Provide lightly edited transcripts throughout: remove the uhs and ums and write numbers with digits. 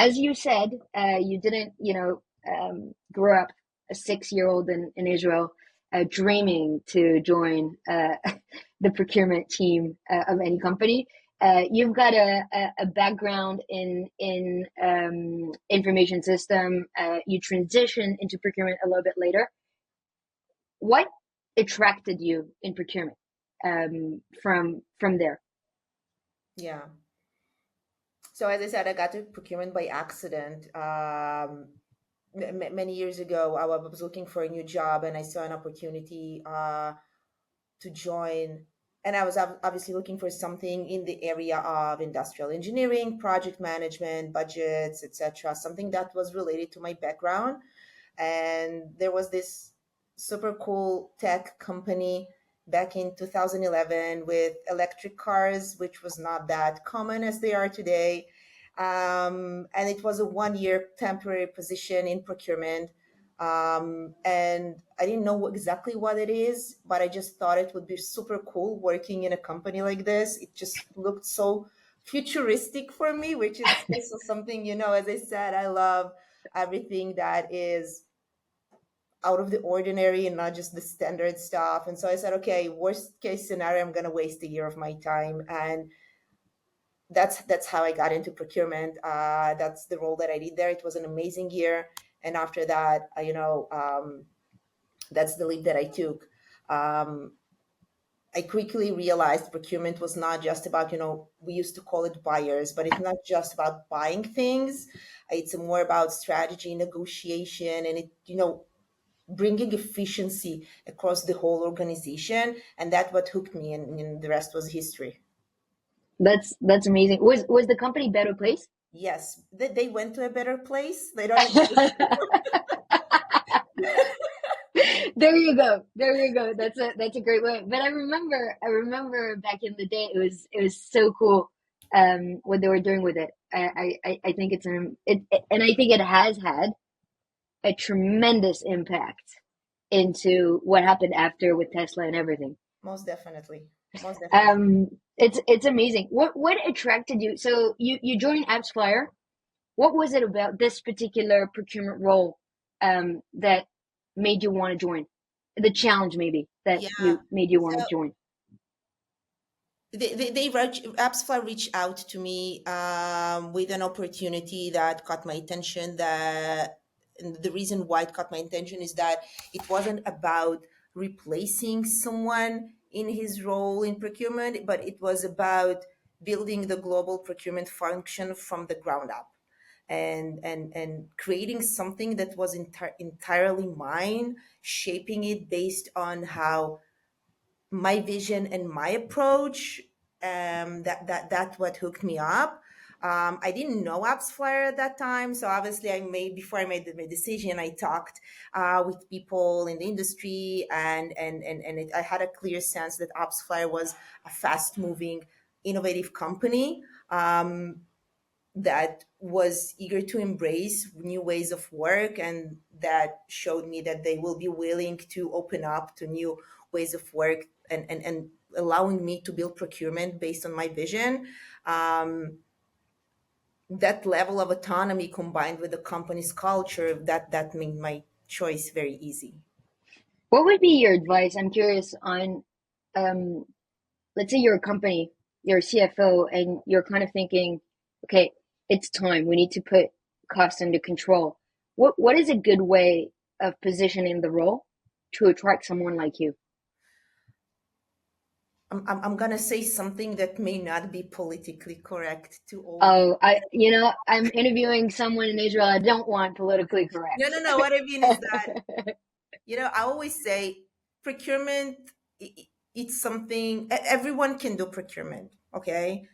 as you said, you didn't, grow up a 6-year-old in Israel, dreaming to join the procurement team of any company. You've got a background in information system. You transition into procurement a little bit later. What attracted you in procurement from there? Yeah. So as I said, I got to procurement by accident. Many years ago, I was looking for a new job and I saw an opportunity to join. And I was obviously looking for something in the area of industrial engineering, project management, budgets, etc., something that was related to my background. And there was this super cool tech company back in 2011 with electric cars, which was not that common as they are today. And it was a 1-year temporary position in procurement. And I didn't know exactly what it is, but I just thought it would be super cool working in a company like this. It just looked so futuristic for me, which is also something, as I said, I love everything that is out of the ordinary and not just the standard stuff. And so I said, okay, worst case scenario, I'm going to waste a year of my time. And that's how I got into procurement. That's the role that I did there. It was an amazing year. And after that, that's the leap that I took. I quickly realized procurement was not just about, we used to call it buyers, but it's not just about buying things. It's more about strategy, negotiation, and bringing efficiency across the whole organization. And that's what hooked me, and the rest was history. That's amazing. Was the company Better Place? Yes, they went to a better place. They don't exist. There you go. There you go. That's a great way. But I remember back in the day, it was so cool what they were doing with it. I think and I think it has had a tremendous impact into what happened after with Tesla and everything. Most definitely. Most definitely. It's amazing. What attracted you? So you joined AppsFlyer. What was it about this particular procurement role that made you want to join? The challenge maybe that Yeah. made you want to join. AppsFlyer reached out to me with an opportunity that caught my attention. And the reason why it caught my attention is that it wasn't about replacing someone in his role in procurement, but it was about building the global procurement function from the ground up, and creating something that was entirely mine, shaping it based on how my vision and my approach. That's what hooked me up. I didn't know AppsFlyer at that time, so obviously before I made the decision, I talked with people in the industry, and I had a clear sense that AppsFlyer was a fast-moving, innovative company that was eager to embrace new ways of work, and that showed me that they will be willing to open up to new ways of work, and allowing me to build procurement based on my vision. That level of autonomy combined with the company's culture, that made my choice very easy. What would be your advice? I'm curious on, let's say you're a company, you're a CFO, and you're kind of thinking, okay, it's time. We need to put costs under control. What is a good way of positioning the role to attract someone like you? I'm gonna say something that may not be politically correct to all. Oh, I'm interviewing someone in Israel. I don't want politically correct. No. What I mean is that, I always say procurement, it's something everyone can do procurement, okay?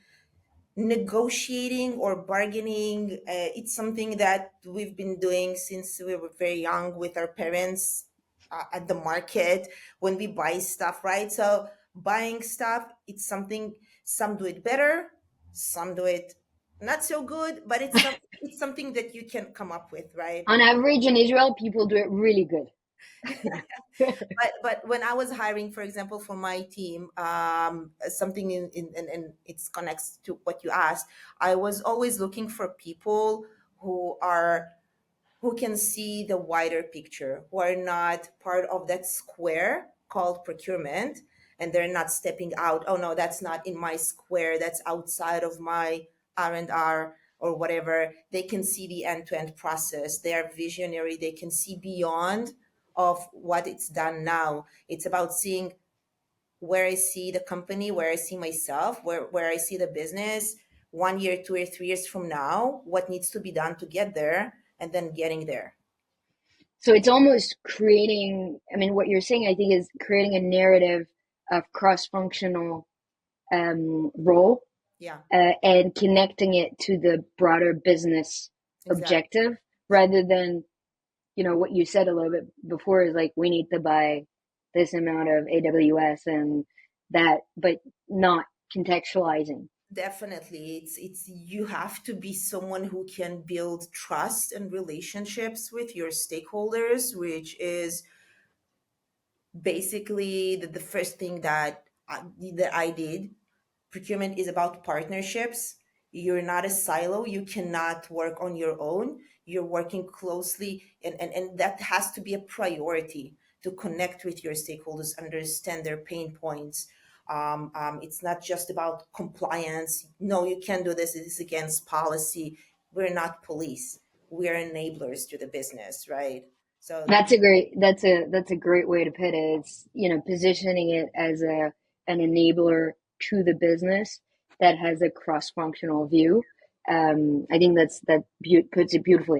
Negotiating or bargaining, it's something that we've been doing since we were very young with our parents at the market when we buy stuff, right? So buying stuff, it's something, some do it better, some do it not so good, but it's something that you can come up with, right? On average in Israel, people do it really good. But when I was hiring, for example, for my team, something and it connects to what you asked. I was always looking for people who are who can see the wider picture, who are not part of that square called procurement, and they're not stepping out. Oh no, that's not in my square. That's outside of my R&R or whatever. They can see the end-to-end process. They are visionary. They can see beyond of what it's done now. It's about seeing where I see the company, where I see myself, where I see the business 1 year, 2 years, 3 years from now, what needs to be done to get there, and then getting there. So it's almost creating, I mean, what you're saying, I think, is creating a narrative of cross-functional role, Yeah, and connecting it to the broader business exactly. objective, Yeah, rather than, what you said a little bit before is like, we need to buy this amount of AWS and that, but not contextualizing. definitely. It's you have to be someone who can build trust and relationships with your stakeholders, which is basically the first thing that I did. Procurement is about partnerships. You're not a silo. You cannot work on your own. You're working closely, and that has to be a priority to connect with your stakeholders, understand their pain points. It's not just about compliance. No, you can't do this. It is against policy. We're not police. We're enablers to the business, right? So That's a great way to put it. It's, positioning it as an enabler to the business that has a cross-functional view. I think that puts it beautifully.